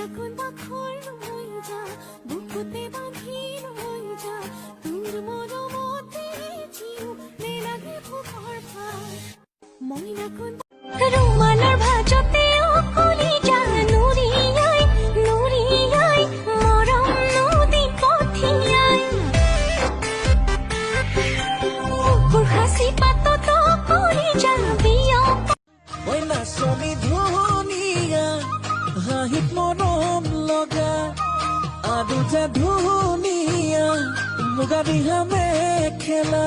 এখন বাখৰ হৈ যা বুকুতে বান্ধি লৈ যা তোৰ মৰমতে জিও নেলাগে ভোকৰ ভাৰ মইনাখন ৰুমালৰ ভাজতে অকলি যা নুৰিয়াই নুৰিয়াই মৰম নদী পঠিয়াই বুঢ়াচি পাতত অকলি যা বিয়া ঐ নাচনী ধুনীয়া হাঁহিত মৰম লগা আৰু যে ধুনীয়া মুগা দিহা মেখেলা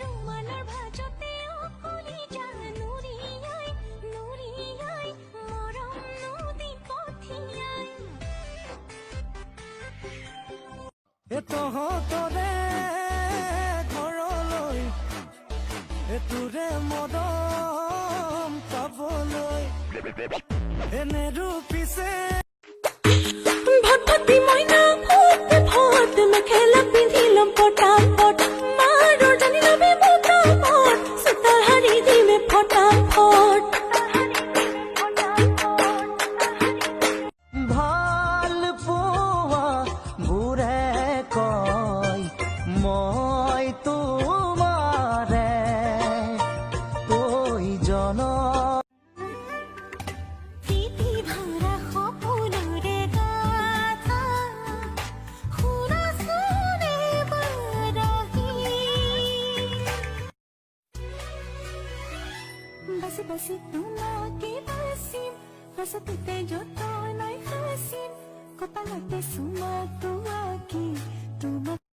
ৰুমালৰ ভাজতে অকলি যা নুৰিয়াই নুৰিয়াই মৰম নদী পঠিয়াই তহঁতৰে ঘৰলৈ তোৰে মদম পাবলৈ এনে ৰূপিছে ভাত ভাতি মইনা ভূত ভূত মেখেলা পিন্ধি লম পটাপট মাৰৰ জানি লবি পটাপট চোতাল হাৰি দিমে ফটাফট ভাল পোৱা বুঢ়ে কয় মই তোমাৰে প্ৰয়োজন প্ৰীতি ভৰা সপোনৰে গাথা শুনাচোন এবাৰ আহি বাছি বাছি তোমাকে বাচিম ৰচতে যতনাই সাচিম কপালতে চুমা তোৱাকি তোমাক